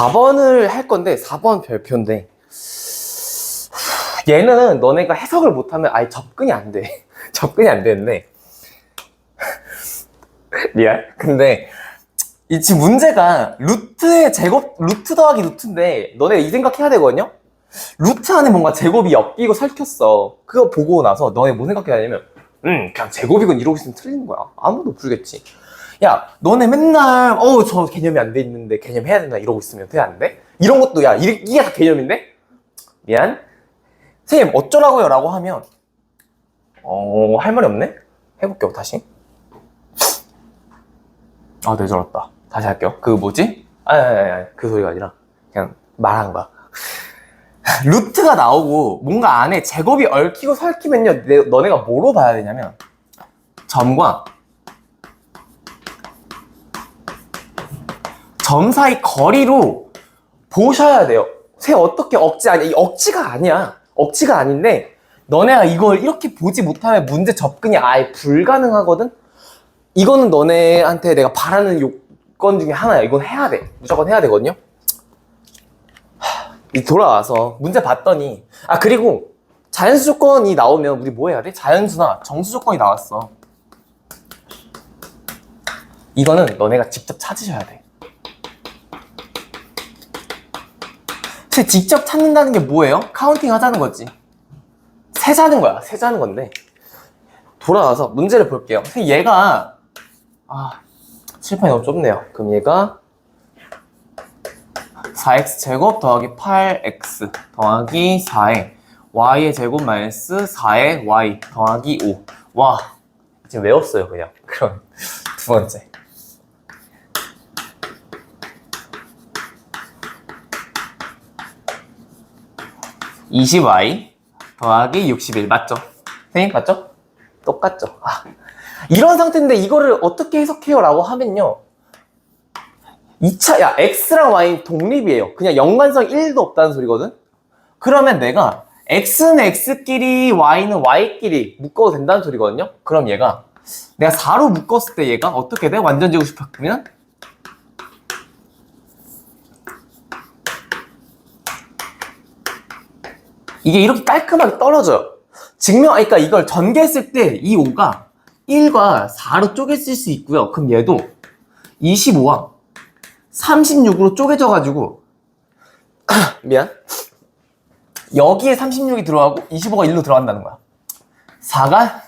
4번을 할 건데 4번 별표인데 얘는 너네가 해석을 못하면 아예 접근이 안 돼. 접근이 안 되는데 리얼? 근데 이 지금 문제가 루트의 제곱, 루트 더하기 루트인데 너네 이 생각해야 되거든요? 루트 안에 뭔가 제곱이 엮이고 설켰어. 그거 보고 나서 너네 뭐 생각해야 되냐면 그냥 제곱이건 이러고 있으면 틀리는 거야. 아무도 풀겠지. 야, 너네 맨날 저 개념이 안 돼 있는데 개념 해야 된다 이러고 있으면 돼 안 돼? 이런 것도 야, 이게 다 개념인데? 미안. 선생님 어쩌라고요? 라고 하면 할 말이 없네? 해볼게요 다시. 네, 저렇다. 다시 할게요. 그 뭐지? 그 소리가 아니라 그냥 말한 거야. 루트가 나오고 뭔가 안에 제곱이 얽히고 설키면요, 너네가 뭐로 봐야 되냐면 점과 점 사이 거리로 보셔야 돼요. 어떻게 이 억지가 아니야. 억지가 아닌데 너네가 이걸 이렇게 보지 못하면 문제 접근이 아예 불가능하거든? 이거는 너네한테 내가 바라는 요건 중에 하나야. 이건 해야 돼. 무조건 해야 되거든요? 돌아와서 문제 봤더니 그리고 자연수 조건이 나오면 우리 뭐 해야 돼? 자연수나 정수 조건이 나왔어. 이거는 너네가 직접 찾으셔야 돼. 근데 직접 찾는다는 게 뭐예요? 카운팅 하자는 거지. 세자는 거야. 세자는 건데 돌아와서 문제를 볼게요. 얘가 칠판이 너무 좁네요. 그럼 얘가 4x제곱 더하기 8x 더하기 4에 y의 제곱 마이너스 4의 y 더하기 5. 와, 지금 외웠어요 그냥. 그럼 두 번째 20y 더하기 61 맞죠? 선생님 맞죠? 똑같죠? 이런 상태인데 이거를 어떻게 해석해요? 라고 하면요, x랑 y는 독립이에요. 그냥 연관성 1도 없다는 소리거든? 그러면 내가 x는 x끼리 y는 y끼리 묶어도 된다는 소리거든요? 그럼 얘가 내가 4로 묶었을 때 얘가 어떻게 돼? 완전 제곱식 바꾸면 이게 이렇게 깔끔하게 떨어져요. 그러니까 이걸 전개했을 때 이 5가 1과 4로 쪼개질 수 있고요. 그럼 얘도 25와 36으로 쪼개져가지고 미안, 여기에 36이 들어가고 25가 1로 들어간다는 거야. 4가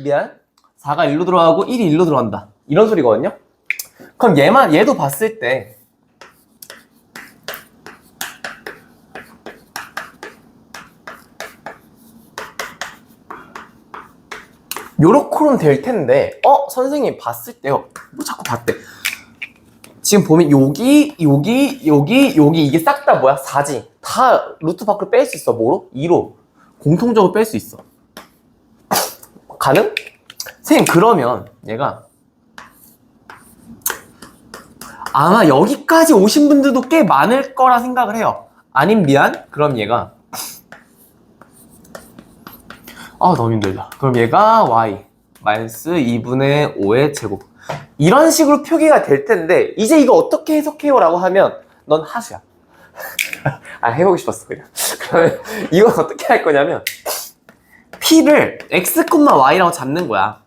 미안, 4가 1로 들어가고 1이 1로 들어간다 이런 소리거든요. 그럼 얘도 봤을 때 요렇게는 될 텐데 선생님 봤을 때요, 뭐 자꾸 봤대. 지금 보면 여기 이게 싹 다 뭐야? 4지. 다 루트 밖으로 뺄 수 있어. 뭐로? 2로 공통적으로 뺄 수 있어. 가능? 선생님 그러면 얘가 아마 여기까지 오신 분들도 꽤 많을 거라 생각을 해요. 아님 미안? 그럼 얘가 너무 힘들다. 그럼 얘가 y 마이너스 2분의 5의 제곱 이런 식으로 표기가 될 텐데 이제 이거 어떻게 해석해요? 라고 하면 넌 하수야. 해보고 싶었어 그냥. 그러면 이건 어떻게 할 거냐면 p를 x, y라고 잡는 거야.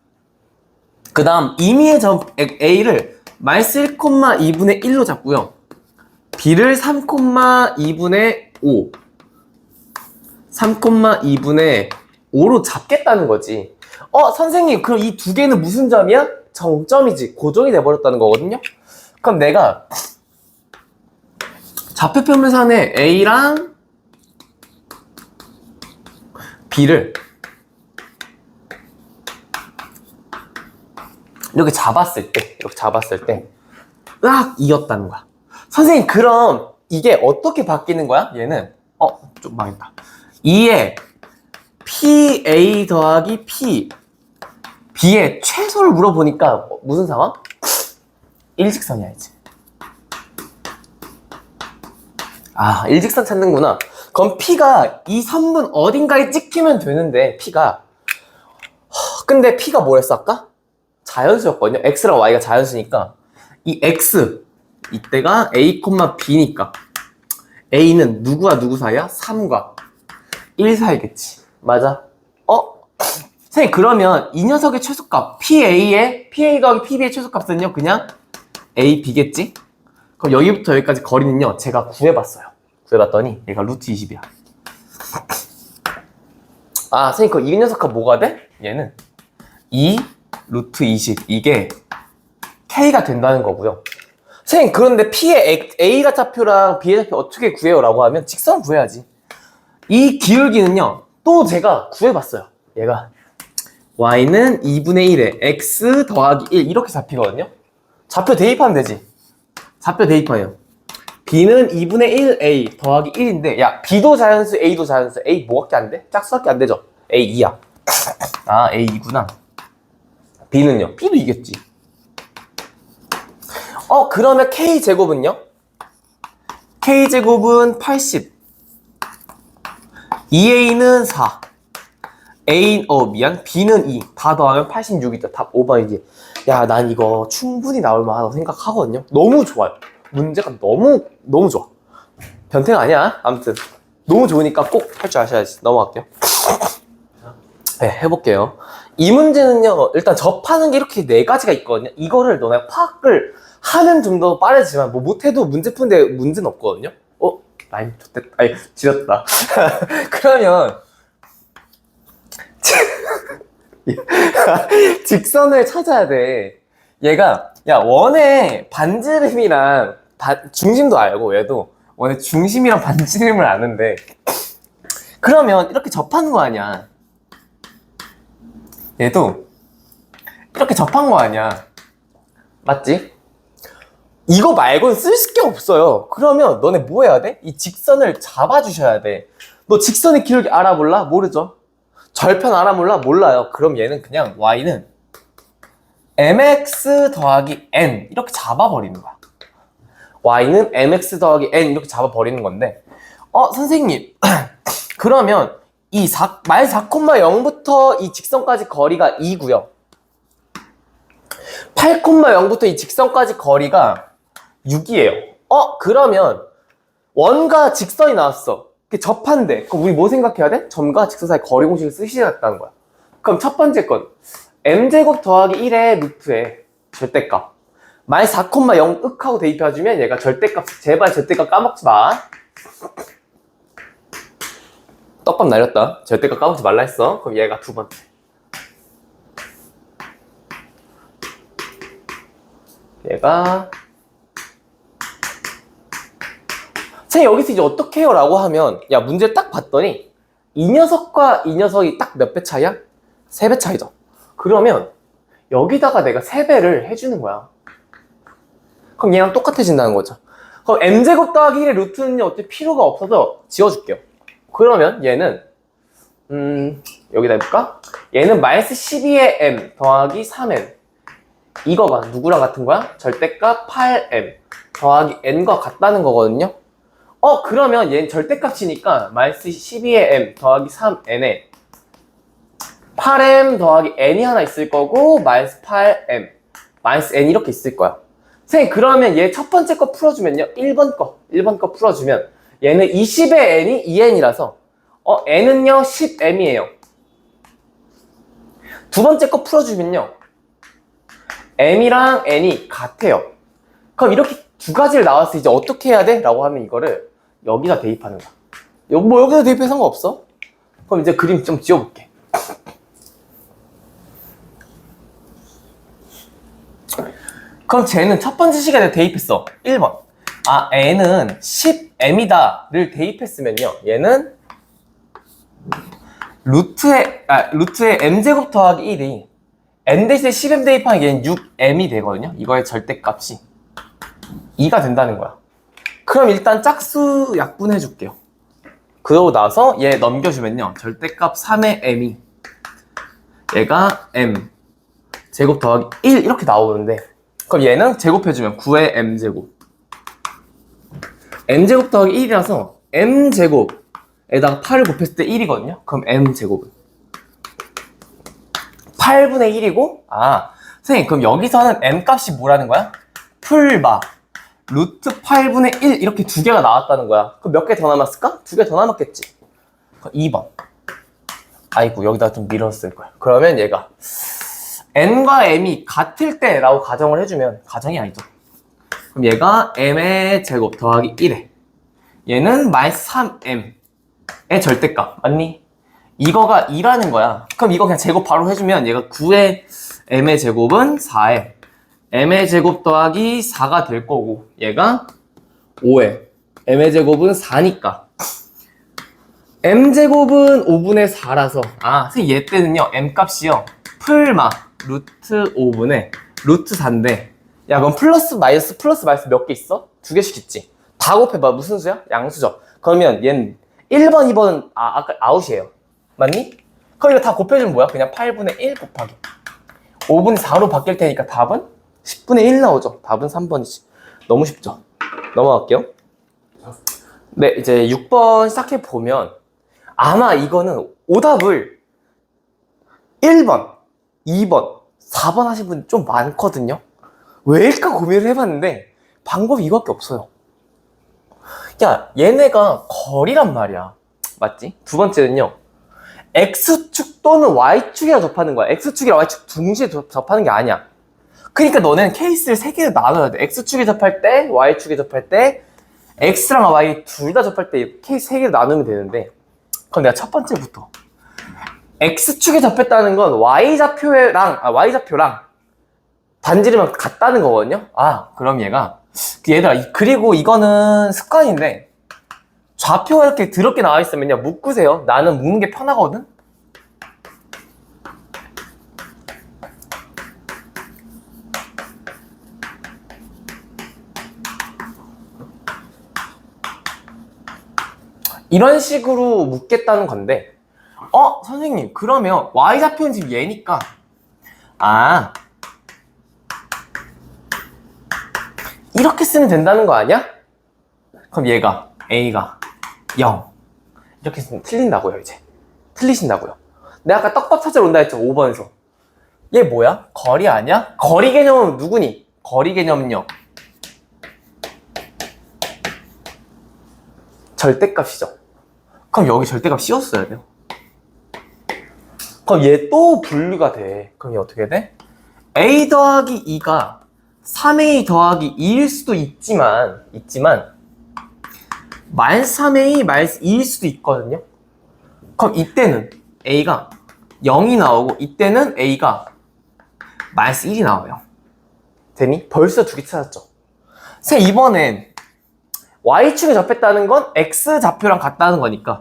그 다음 임의의 점 a를 마이너스 1, 2분의 1로 잡고요. b를 3, 2분의 5 3, 2분의 5로 잡겠다는 거지. 선생님 그럼 이 두 개는 무슨 점이야? 정점이지. 고정이 돼버렸다는 거거든요. 그럼 내가 좌표평면선에 A랑 B를 이렇게 잡았을 때 이겼다는 거야. 선생님 그럼 이게 어떻게 바뀌는 거야? 얘는 좀 망했다. 2에 PA 더하기 P B의 최소를 물어보니까 무슨 상황? 일직선이야 이제. 일직선 찾는구나. 그럼 P가 이 선분 어딘가에 찍히면 되는데 P가 근데 P가 뭐였어 아까? 자연수였거든요. X랑 Y가 자연수니까 이 X 이때가 a, b니까 a는 누구와 누구 사이야? 3과 1 사이겠지. 맞아. 선생님 그러면 이 녀석의 최소값 PA 더하기 PB의 최소값은요 그냥 A, B겠지? 그럼 여기부터 여기까지 거리는요 제가 구해봤어요. 구해봤더니 얘가 루트 20이야. 아 선생님 그럼 이 녀석과 뭐가 돼? 얘는 2 루트 20 이게 K가 된다는 거고요. 선생님 그런데 P의 A가 좌표랑 B의 좌표 어떻게 구해요? 라고 하면 직선 구해야지. 이 기울기는요 또 제가 구해봤어요. 얘가 y는 2분의 1에 x 더하기 1 이렇게 잡히거든요. 좌표 대입하면 되지. 좌표 대입하면 b는 2분의 1a 더하기 1인데 야 b도 자연수 a도 자연수 a 뭐밖에 안 돼? 짝수밖에 안 되죠. a 2야. 아 a 2구나. b는요? b도 이겠지. 그러면 k제곱은요? k제곱은 80 2a는 4 B는 2 다 더하면 86이다. 답 5번이지. 야, 난 이거 충분히 나올 만하다고 생각하거든요. 너무 좋아요. 문제가 너무 좋아. 변태가 아니야. 아무튼 너무 좋으니까 꼭 할 줄 아셔야지. 넘어갈게요. 네, 해볼게요. 이 문제는요 일단 접하는 게 이렇게 4가지가 있거든요. 이거를 너네 파악을 하면 좀 더 빠르지만 뭐 못해도 문제 푸는데 문제는 없거든요. 라임 좋댔다. 아니 지렸다. 그러면 직선을 찾아야 돼. 얘가 야 원의 반지름이랑 중심도 알고 얘도 원의 중심이랑 반지름을 아는데 그러면 이렇게 접하는 거 아니야. 얘도 이렇게 접한 거 아니야. 맞지? 이거 말고는 쓸 게 없어요. 그러면 너네 뭐 해야 돼? 이 직선을 잡아주셔야 돼. 너 직선의 기울기 알아 몰라? 모르죠? 절편 알아 몰라? 몰라요. 그럼 얘는 그냥 y는 mx 더하기 n 이렇게 잡아버리는 거야. y는 mx 더하기 n 이렇게 잡아버리는 건데 선생님 그러면 이 마이너스 4,0부터 이 직선까지 거리가 2고요 8,0부터 이 직선까지 거리가 6이에요. 그러면 원과 직선이 나왔어. 접한대. 그럼 우리 뭐 생각해야 돼? 점과 직선 사이 거리 공식을 쓰시겠다는 거야. 그럼 첫 번째 건 m제곱 더하기 1의 루트의 절대값 마이너스 4,0 하고 대입해주면 얘가 절대값. 제발 절대값 까먹지 마. 떡밥 날렸다. 절대값 까먹지 말라 했어. 그럼 얘가 두 번째. 얘가 선생님 여기서 이제 어떻게 해요? 라고 하면 야 문제를 딱 봤더니 이 녀석과 이 녀석이 딱 몇 배 차이야? 3배 차이죠. 그러면 여기다가 내가 3배를 해주는 거야. 그럼 얘랑 똑같아진다는 거죠. 그럼 m제곱 더하기 1의 루트는 어차피 필요가 없어서 지워줄게요. 그러면 얘는 여기다 해볼까? 얘는 마이너스 12의 m 더하기 3n 이거가 누구랑 같은 거야? 절대값 8m 더하기 n과 같다는 거거든요. 그러면 얘는 절대값이니까 마이너스 12의 m 더하기 3n에 8m 더하기 n이 하나 있을 거고 마이너스 8m 마이너스 n 이렇게 있을 거야. 선생님 그러면 얘 첫 번째 거 풀어주면요 1번 거 풀어주면 얘는 20의 n이 2n이라서 n은요 10m이에요. 두 번째 거 풀어주면요 m이랑 n이 같아요. 그럼 이렇게 두 가지를 나왔을 때 이제 어떻게 해야 돼? 라고 하면 이거를 여기다 대입하는 거야. 뭐 여기다 대입해서 상관없어. 그럼 이제 그림 좀 지워볼게. 그럼 쟤는 첫 번째 시간에 대입했어. 1번. n은 10m이다 를 대입했으면요. 얘는 루트에 m제곱 더하기 1이 n 대신에 10m 대입하면 얘는 6m이 되거든요. 이거의 절대값이 2가 된다는 거야. 그럼 일단 짝수 약분해 줄게요. 그러고 나서 얘 넘겨주면요. 절대값 3의 m이 얘가 m 제곱 더하기 1 이렇게 나오는데 그럼 얘는 제곱해주면 9의 m제곱 m제곱 더하기 1이라서 m제곱에다가 8을 곱했을 때 1이거든요. 그럼 m제곱은 8분의 1이고 선생님 그럼 여기서는 m 값이 뭐라는 거야? 풀마 루트 8분의 1 이렇게 두 개가 나왔다는 거야. 그럼 몇 개 더 남았을까? 두 개 더 남았겠지. 2번. 아이고 여기다 좀 밀었을 거야. 그러면 얘가 n과 m이 같을 때라고 가정을 해주면, 가정이 아니죠. 그럼 얘가 m의 제곱 더하기 1에 얘는 마이너스 3m의 절대값 맞니? 이거가 2라는 거야. 그럼 이거 그냥 제곱 바로 해주면 얘가 9의 m의 제곱은 4에 m의 제곱 더하기 4가 될 거고, 얘가 5에 m의 제곱은 4니까 m제곱은 5분의 4라서, 선생님 얘 때는요 m값이요 풀마 루트 5분의 루트 4인데, 야 그럼 플러스 마이너스 몇 개 있어? 두 개씩 있지. 다 곱해봐. 무슨 수야? 양수죠. 그러면 얘는 1번 2번 아까 아웃이에요 맞니? 그럼 이거 다 곱해주면 뭐야? 그냥 8분의 1 곱하기 5분의 4로 바뀔 테니까 답은 10분의 1 나오죠. 답은 3번이지. 너무 쉽죠? 넘어갈게요. 네, 이제 6번 시작해보면 아마 이거는 오답을 1번, 2번, 4번 하신 분 좀 많거든요. 왜일까 고민을 해봤는데 방법이 이거밖에 없어요. 야, 얘네가 거리란 말이야. 맞지? 두 번째는요, X축 또는 Y축이랑 접하는 거야. X축이랑 Y축 동시에 접하는 게 아니야. 그러니까 너네는 케이스를 3개로 나눠야 돼. X축에 접할 때, Y축에 접할 때, X랑 Y 둘 다 접할 때 케이스 3개로 나누면 되는데, 그럼 내가 첫 번째부터 X축에 접했다는 건 Y좌표랑 반지름이 같다는 거거든요. 그럼 얘들아, 그리고 이거는 습관인데 좌표가 이렇게 더럽게 나와 있으면요 묶으세요. 나는 묶는 게 편하거든. 이런 식으로 묶겠다는 건데, 선생님 그러면 Y좌표는 지금 얘니까 이렇게 쓰면 된다는 거 아니야? 그럼 얘가 A가 0 이렇게 쓰면 틀린다고요. 이제 틀리신다고요. 내가 아까 떡밥 찾으러 온다 했죠. 5번에서 얘 뭐야? 거리 아니야? 거리 개념은 누구니? 거리 개념은요 절대값이죠. 그럼 여기 절대값 씌웠어야 돼요. 그럼 얘 또 분류가 돼. 그럼 얘 어떻게 돼? A 더하기 2가 3A 더하기 2일 수도 있지만 마이너스 3A 마이너스 2일 수도 있거든요. 그럼 이때는 A가 0이 나오고 이때는 A가 마이너스 1이 나와요. 되니? 벌써 두 개 찾았죠. 선생님 이번엔 Y축에 접했다는 건 X좌표랑 같다는 거니까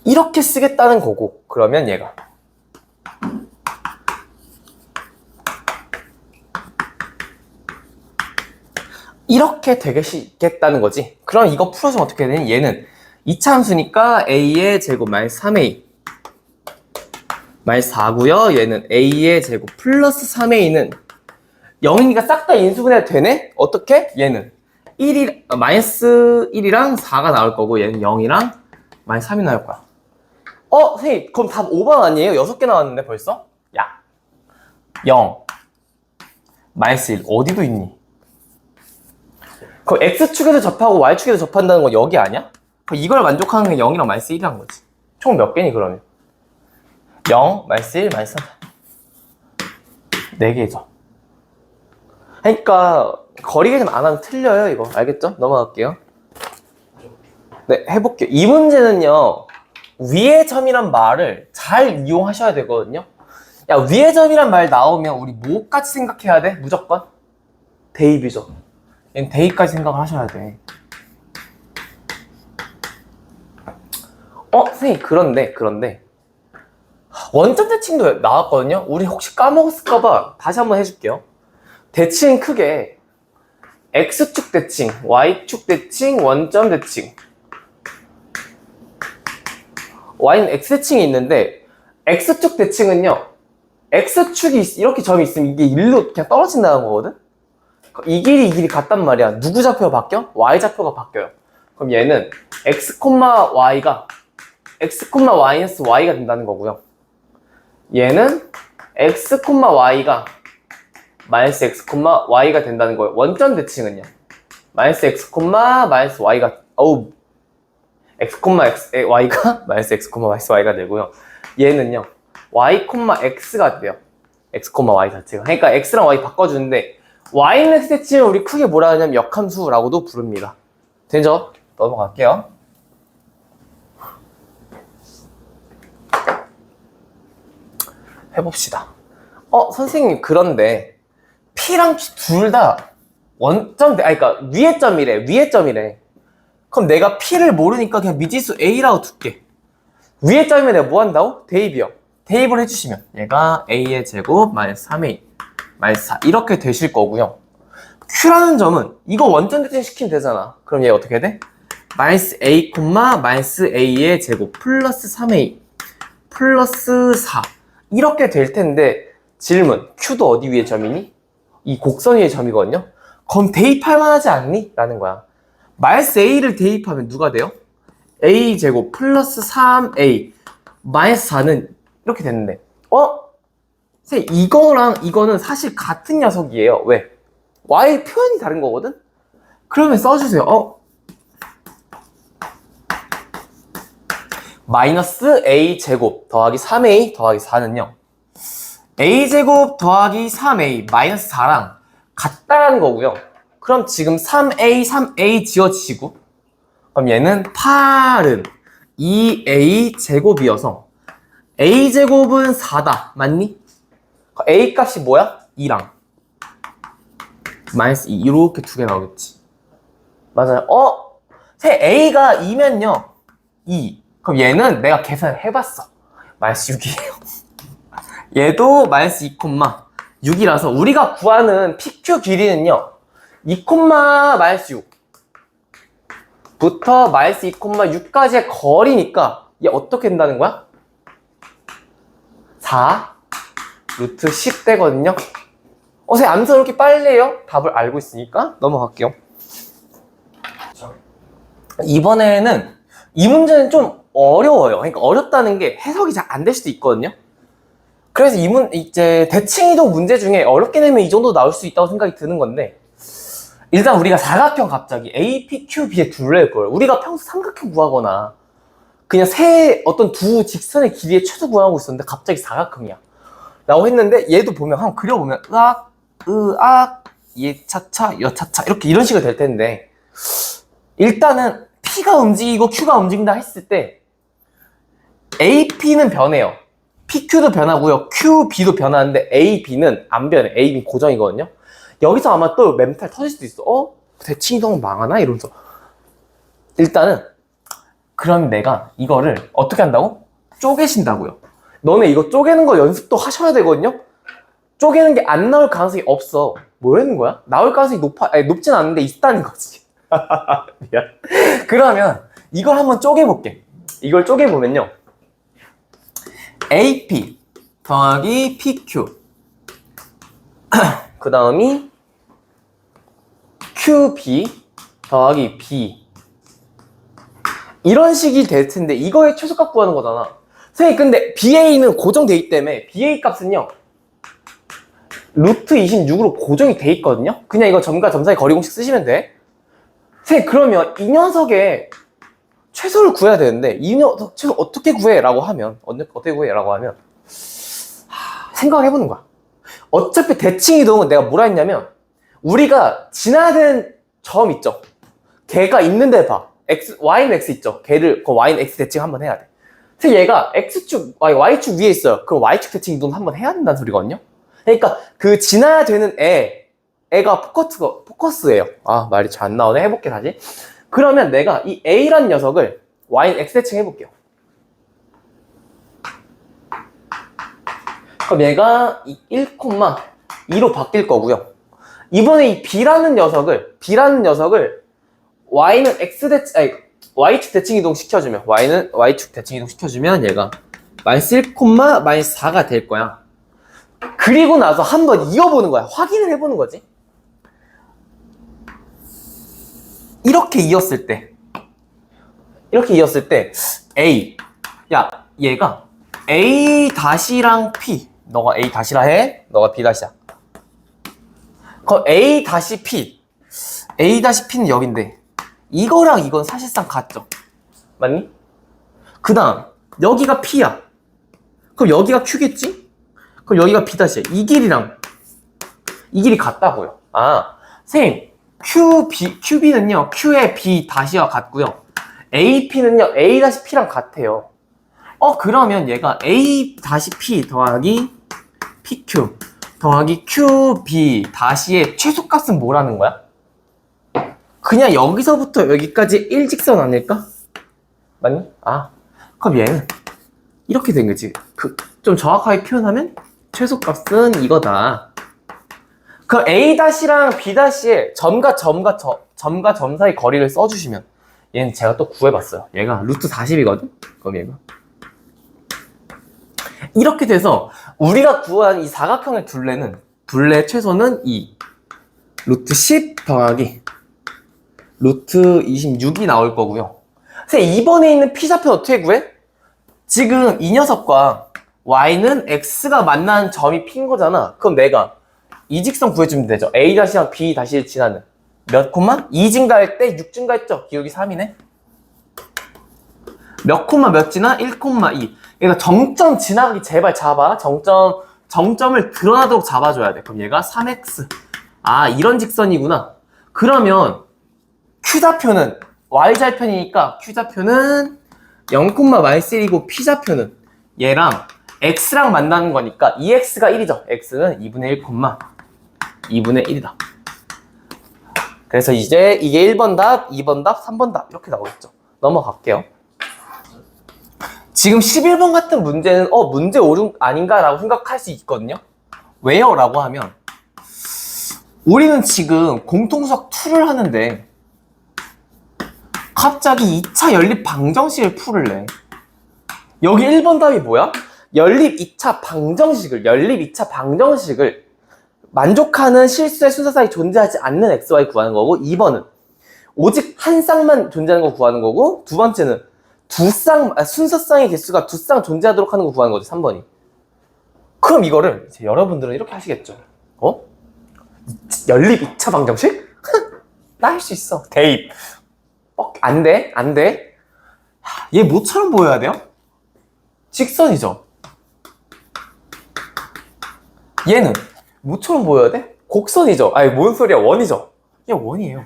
이렇게 쓰겠다는 거고, 그러면 얘가 이렇게 되겠다는 거지. 그럼 이거 풀어주면 어떻게 되니? 얘는 이차함수니까 A의 제곱 마이너스 3A 마이너스 4고요. 얘는 A의 제곱 플러스 3A는 0이니까 싹 다 인수분해가 되네? 어떻게? 얘는 마이너스 1이랑 4가 나올 거고, 얘는 0이랑 마이너스 3이 나올 거야. 선생님 그럼 답 5번 아니에요? 6개 나왔는데 벌써? 야 0 마이너스 1 어디도 있니? 그럼 X축에서 접하고 Y축에서 접한다는 건 여기 아니야? 그럼 이걸 만족하는 게 0이랑 마이너스 1이란 거지. 총 몇 개니 그러면? 0, 마이너스 1, 마이너스 3 4개죠. 그러니까 거리 개념 안 하면 틀려요 이거. 알겠죠? 넘어갈게요. 네, 해볼게요. 이 문제는요 위의 점이란 말을 잘 이용하셔야 되거든요. 야, 위의 점이란 말 나오면 우리 뭐까지 생각해야 돼? 무조건? 대입이죠. 얘는 대입까지 생각을 하셔야 돼. 선생님 그런데 원점 대칭도 나왔거든요. 우리 혹시 까먹었을까봐 다시 한번 해줄게요. 대칭 크게 X축 대칭, Y축 대칭, 원점 대칭. Y는 X대칭이 있는데 X축 대칭은요 X축이 이렇게 점이 있으면 이게 1로 그냥 떨어진다는 거거든? 이 길이 같단 말이야. 누구 좌표가 바뀌어? Y 좌표가 바뀌어요. 그럼 얘는 X, Y가 X, 마이너스 Y가 된다는 거고요. 얘는 X, Y가 마이너스 x, y가 된다는 거예요. 원점 대칭은요. 마이너스 x, 마이너스 y가 x, y가 마이너스 x, 마이너스 y가 되고요. 얘는요. y, x가 돼요. x, y 자체가. 그러니까 x랑 y 바꿔주는데 y는 x 대칭을 우리 크게 뭐라 하냐면 역함수라고도 부릅니다. 되죠? 넘어갈게요. 해봅시다. 선생님 그런데 P랑 Q 둘 다 원점, 그러니까 위의 점이래. 그럼 내가 P를 모르니까 그냥 미지수 A라고 둘게. 위의 점이면 내가 뭐 한다고? 대입이요. 대입을 해주시면 얘가 A의 제곱 마이너스 3A 마이너스 4 이렇게 되실 거고요. Q라는 점은 이거 원점 대칭 시키면 되잖아. 그럼 얘 어떻게 돼? 마이너스 A, 마이너스 A의 제곱 플러스 3A 플러스 4 이렇게 될 텐데 질문, Q도 어디 위의 점이니? 이 곡선 위의 점이거든요. 그럼 대입할 만하지 않니? 라는 거야. 마이너스 A를 대입하면 누가 돼요? A 제곱 플러스 3A 마이너스 4는 이렇게 됐는데 선생님 이거랑 이거는 사실 같은 녀석이에요. 왜? Y 표현이 다른 거거든? 그러면 써주세요. 마이너스 A 제곱 더하기 3A 더하기 4는요. A 제곱 더하기 3A 마이너스 4랑 같다라는 거고요. 그럼 지금 3A 지워지시고 그럼 얘는 8은 2A 제곱이어서 A 제곱은 4다. 맞니? A 값이 뭐야? 2랑 마이너스 2 이렇게 두 개 나오겠지. 맞아요. A가 2면요 2. 그럼 얘는 내가 계산을 해봤어. 마이너스 6이에요. 얘도 마이너스 2, 6이라서 우리가 구하는 PQ 길이는요 2, 마이너스 6 부터 마이너스 2, 6까지의 거리니까 얘 어떻게 된다는 거야? 4 루트 10 되거든요. 선생님 암산 이렇게 빨리 해요? 답을 알고 있으니까 넘어갈게요. 이번에는 이 문제는 좀 어려워요. 그러니까 어렵다는 게 해석이 잘 안 될 수도 있거든요. 그래서 이제 대칭이동 문제 중에 어렵게 내면 이 정도 나올 수 있다고 생각이 드는 건데 일단 우리가 사각형 갑자기 A, P, Q, B에 둘러일 거예요. 우리가 평소 삼각형 구하거나 그냥 어떤 두 직선의 길이의 최소 구하고 있었는데 갑자기 사각형이야 라고 했는데 얘도 보면 한번 그려보면 으악, 얘 차차, 여 차차 이런 식으로 될 텐데 일단은 P가 움직이고 Q가 움직인다 했을 때 AP는 변해요. PQ도 변하고요. QB도 변하는데 AB는 안 변해. AB 고정이거든요. 여기서 아마 또 멘탈 터질 수도 있어. 대칭이동은 망하나? 이러면서 일단은 그럼 내가 이거를 어떻게 한다고? 쪼개신다고요. 너네 이거 쪼개는 거 연습도 하셔야 되거든요. 쪼개는 게 안 나올 가능성이 없어. 뭐라는 거야? 나올 가능성이 높진 않은데 있다는 거지. 미안. 그러면 이걸 한번 쪼개볼게. 이걸 쪼개보면요. AP 더하기 PQ 그 다음이 QB 더하기 B 이런 식이 될 텐데 이거의 최소값 구하는 거잖아. 선생님 근데 BA는 고정돼 있기 때문에 BA 값은요 루트 26으로 고정이 돼 있거든요. 그냥 이거 점과 점 사이 거리 공식 쓰시면 돼. 선생님 그러면 이 녀석의 최소를 구해야 되는데 이 녀석 최소 어떻게 구해? 라고 하면 어떻게 구해? 라고 하면 생각을 해보는 거야. 어차피 대칭이동은 내가 뭐라 했냐면 우리가 지나야 되는 점 있죠. 걔가 있는데 봐. Y는 X 있죠. 걔를 Y는 X 대칭 한번 해야 돼. 그래서 얘가 X축, Y축 위에 있어요. 그럼 Y축 대칭 이동 한번 해야 된다는 소리거든요. 그러니까 그 지나야 되는 애가 포커스예요. 말이 잘 안 나오네. 해볼게 다시. 그러면 내가 이 A란 녀석을 Y는 X 대칭 해볼게요. 그럼 얘가 1,2로 바뀔 거고요. 이번에 이 B라는 녀석을 Y는 Y축 대칭 이동 시켜주면 Y는 Y축 대칭 이동 시켜주면 얘가 마이너스 1, 마이너스 4가 될 거야. 그리고 나서 한번 이어보는 거야. 확인을 해보는 거지. 이렇게 이었을 때 A 얘가 A 다시랑 P 너가 A 다시라 해 너가 B 다시야 그럼 A-P. A-P는 여긴데 이거랑 이건 사실상 같죠? 맞니? 그 다음 여기가 P야. 그럼 여기가 Q겠지? 그럼 여기가 B-야. 이 길이랑 이 길이 같다고요. 아, 선생님 QB는요 Q의 B-와 같고요. AP는요 A-P랑 같아요. 그러면 얘가 A-P 더하기 PQ 더하기 QB-의 최소값은 뭐라는 거야? 그냥 여기서부터 여기까지 일직선 아닐까? 맞니? 아, 그럼 얘는 이렇게 된 거지. 좀 정확하게 표현하면 최소값은 이거다. 그럼 A-랑 B-의 점과 점 사이 거리를 써주시면 얘는 제가 또 구해봤어요. 얘가 루트 40이거든? 그럼 얘가 이렇게 돼서 우리가 구한 이 사각형의 둘레 최소는 2 루트 10 더하기 루트 26이 나올 거고요. 선생님, 2번에 있는 P좌표 어떻게 구해? 지금 이 녀석과 Y는 X가 만나는 점이 P인 거잖아. 그럼 내가 이 직선 구해주면 되죠. A-랑 B-를 지나는 몇 콤마? 2 증가할 때 6 증가했죠? 기울기 3이네. 몇 콤마 몇 지나? 1,2. 얘가 정점 지나가기 제발 잡아. 정점을 드러나도록 잡아줘야 돼. 그럼 얘가 3x. 아, 이런 직선이구나. 그러면 Q좌표는 Y좌편이니까 Q좌표는 0,-1이고 P좌표는 얘랑 X랑 만나는 거니까 2X가 1이죠. X는 2분의 1, 2분의 1이다. 그래서 이제 이게 1번 답, 2번 답, 3번 답 이렇게 나오겠죠. 넘어갈게요. 지금 11번 같은 문제는 문제 오류 아닌가 라고 생각할 수 있거든요. 왜요? 라고 하면 우리는 지금 공통수학 2를 하는데 갑자기 2차 연립 방정식을 풀을래. 여기 1번 답이 뭐야? 연립 2차 방정식을 만족하는 실수의 순서 사이 존재하지 않는 xy 구하는 거고, 2번은 오직 한 쌍만 존재하는 거 구하는 거고, 두 번째는 순서쌍의 개수가 두 쌍 존재하도록 하는 거 구하는 거지, 3번이. 그럼 이거를 이제 여러분들은 이렇게 하시겠죠. 연립 2차 방정식? 나 할 수 있어. 대입. 안 돼. 얘 뭐처럼 보여야 돼요? 직선이죠. 얘는 뭐처럼 보여야 돼? 곡선이죠. 아니, 뭔 소리야. 원이죠. 얘 원이에요.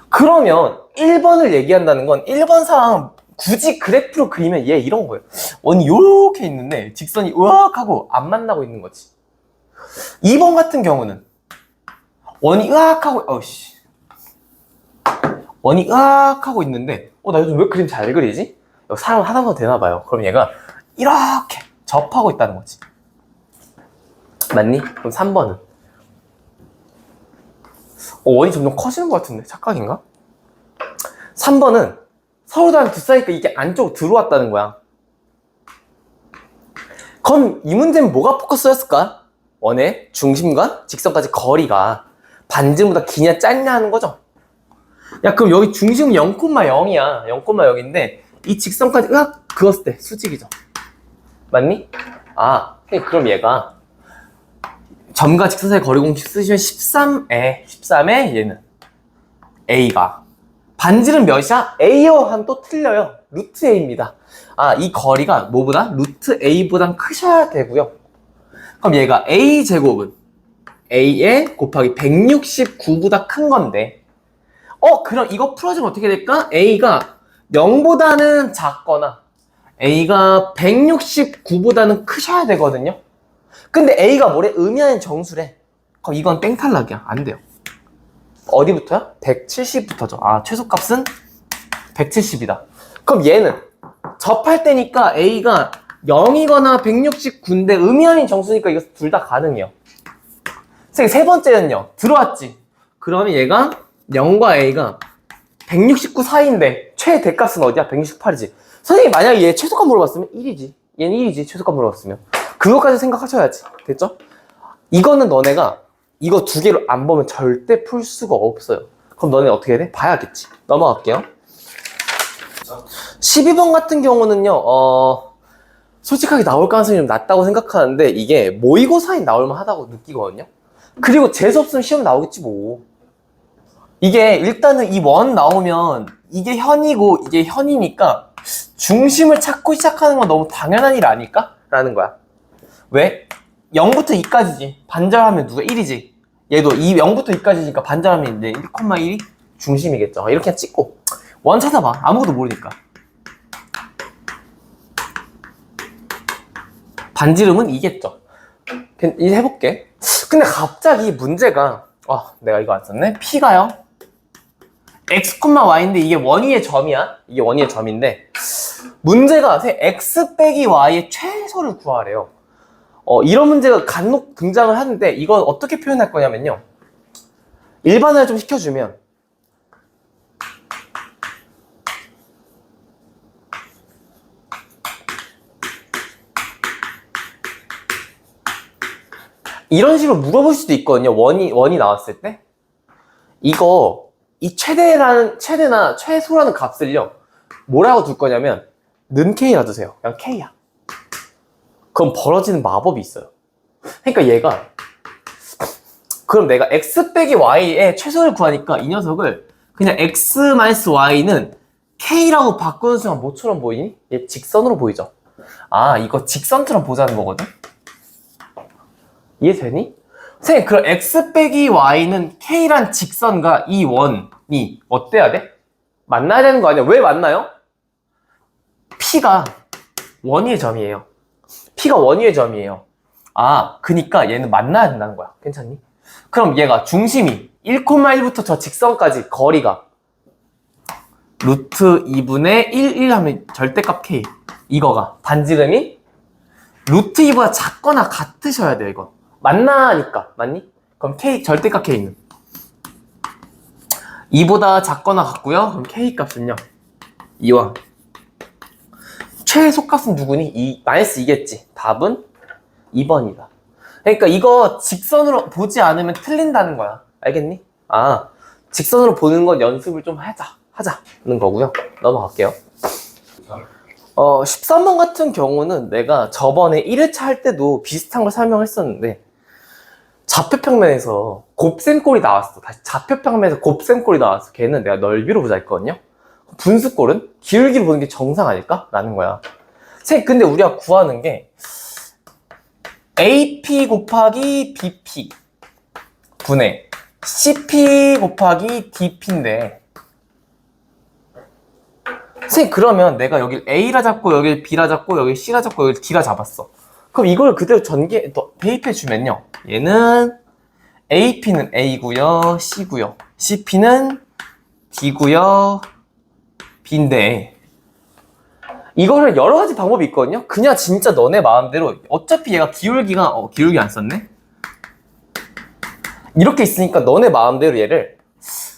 그러면 1번을 얘기한다는 건 1번 상황 굳이 그래프로 그리면 얘 이런 거예요. 원이 요렇게 있는데 직선이 으악하고 안 만나고 있는 거지. 2번 같은 경우는 원이 으악하고 원이 으악하고 있는데 나 요즘 왜 그림 잘 그리지? 사람 하나만 되나봐요. 그럼 얘가 이렇게 접하고 있다는 거지. 맞니? 그럼 3번은 원이 점점 커지는 것 같은데 착각인가? 3번은 서로 다른 두 사이니까 이게 안쪽으로 들어왔다는 거야. 그럼 이 문제는 뭐가 포커스였을까? 원의 중심과 직선까지 거리가 반지름보다 기냐 짧냐 하는 거죠. 야, 그럼 여기 중심은 0,0이야. 0,0인데 이 직선까지 그었을 때 수직이죠. 맞니? 그럼 얘가 점과 직선 사이 거리 공식 쓰시면 13에 얘는 A가 반지름 몇이야? A요 하면 또 틀려요. 루트 A입니다. 이 거리가 뭐보다? 루트 A보단 크셔야 되고요. 그럼 얘가 A제곱은 A에 곱하기 169보다 큰 건데 그럼 이거 풀어주면 어떻게 될까? A가 0보다는 작거나 A가 169보다는 크셔야 되거든요. 근데 A가 뭐래? 의미하는 정수래. 그럼 이건 땡탈락이야. 안 돼요. 어디부터야? 170부터죠. 최소값은 170이다. 그럼 얘는 접할 때니까 A가 0이거나 169인데 의미하는 정수니까 이거 둘 다 가능해요. 선생님, 세 번째는요. 들어왔지? 그러면 얘가 0과 A가 169 사이인데 최대값은 어디야? 168이지. 선생님, 만약에 얘 최소값 물어봤으면 1이지. 얘는 1이지. 최소값 물어봤으면. 그거까지 생각하셔야지. 됐죠? 이거는 너네가 이거 두 개를 안 보면 절대 풀 수가 없어요. 그럼 너네 어떻게 해야 돼? 봐야겠지. 넘어갈게요. 12번 같은 경우는요, 솔직하게 나올 가능성이 좀 낮다고 생각하는데 이게 모의고사에 나올 만하다고 느끼거든요. 그리고 재수 없으면 시험 나오겠지 뭐. 이게 일단은 이 원 나오면 이게 현이고 이게 현이니까 중심을 찾고 시작하는 건 너무 당연한 일 아닐까? 라는 거야. 왜? 0부터 2까지지. 반절하면 누가 1이지. 얘도 0부터 2까지니까 반절하면 이제 1,1이 중심이겠죠. 이렇게 찍고 원 찾아봐. 아무것도 모르니까. 반지름은 이겠죠. 이제 해볼게. 근데 갑자기 문제가 내가 이거 안 썼네? P가요 x, y인데 이게 원위의 점이야. 이게 원위의 점인데 문제가 x 빼기 y의 최소를 구하래요. 이런 문제가 간혹 등장을 하는데 이건 어떻게 표현할 거냐면요. 일반화를 좀 시켜주면 이런 식으로 물어볼 수도 있거든요. 원이 나왔을 때 이 최대나 최소라는 값을요 뭐라고 둘 거냐면 는 K라 두세요. 그냥 K야. 그럼 벌어지는 마법이 있어요. 그러니까 얘가 그럼 내가 x 빼기 y의 최소를 구하니까 이 녀석을 그냥 x-y는 K라고 바꾸는 순간 뭐처럼 보이니? 얘 직선으로 보이죠? 이거 직선처럼 보자는 거거든? 이해되니? 선생님, 그럼 x 빼기 y는 K란 직선과 이 원이 어때야 돼? 만나야 되는 거 아니야? 왜 만나요? P가 원위의 점이에요. P가 원위의 점이에요. 그니까 얘는 만나야 된다는 거야. 괜찮니? 그럼 얘가 중심이 1,1부터 저 직선까지 거리가 루트 2분의 1 하면 절대값 K. 이거가 반지름이 루트 2보다 작거나 같으셔야 돼, 이거. 만나니까. 맞니? 그럼 K, 절대값 K는 2보다 작거나 같고요. 그럼 K 값은요 2와 최소값은 누구니? 마이너스 2겠지. 답은 2번이다. 그러니까 이거 직선으로 보지 않으면 틀린다는 거야. 알겠니? 직선으로 보는 건 연습을 좀 하자는 거고요. 넘어갈게요. 13번 같은 경우는 내가 저번에 1회차 할 때도 비슷한 걸 설명했었는데 좌표평면에서 곱셈꼴이 나왔어. 다시 좌표평면에서 곱셈꼴이 나왔어. 걔는 내가 넓이로 보자 했거든요. 분수꼴은 기울기로 보는 게 정상 아닐까? 라는 거야. 근데 우리가 구하는 게 AP 곱하기 BP 분의 CP 곱하기 DP인데 그러면 내가 여길 A라 잡고 여길 B라 잡고 여길 C라 잡고 여길 D라 잡았어. 그럼 이걸 그대로 대입해주면요. 얘는 AP는 A고요, C고요, CP는 D고요, B인데 이거를 여러 가지 방법이 있거든요. 그냥 진짜 너네 마음대로 어차피 얘가 기울기 안 썼네? 이렇게 있으니까 너네 마음대로 얘를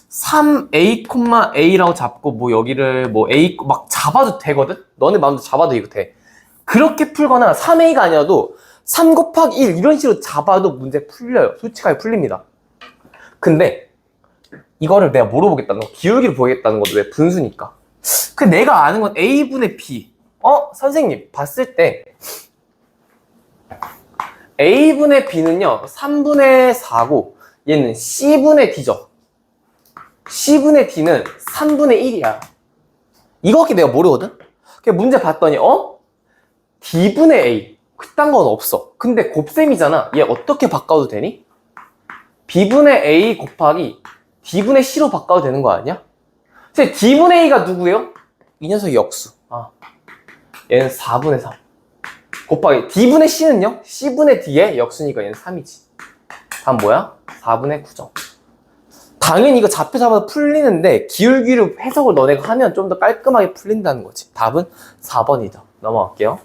3A,A라고 잡고 여기를 A 막 잡아도 되거든? 너네 마음대로 잡아도 이거 돼. 그렇게 풀거나 3A가 아니어도 3 곱하기 1 이런 식으로 잡아도 문제 풀려요. 솔직하게 풀립니다. 근데 이거를 내가 뭐로 보겠다는 거? 기울기로 보겠다는 거도 왜 분수니까. 근데 내가 아는 건 A분의 B. 선생님 봤을 때 A분의 B는요 3분의 4고 얘는 C분의 D죠. C분의 D는 3분의 1이야. 이거밖에 내가 모르거든? 그냥 문제 봤더니 D분의 A 그딴 건 없어. 근데 곱셈이잖아. 얘 어떻게 바꿔도 되니? B분의 A 곱하기 D분의 C로 바꿔도 되는 거 아니야? 근데 D분의 A가 누구예요? 이 녀석이 역수. 얘는 4분의 3 곱하기 D분의 C는요? C분의 D의 역수니까 얘는 3이지. 답은 뭐야? 4분의 9점. 당연히 이거 좌표 잡아서 풀리는데 기울기로 해석을 너네가 하면 좀 더 깔끔하게 풀린다는 거지. 답은 4번이죠. 넘어갈게요.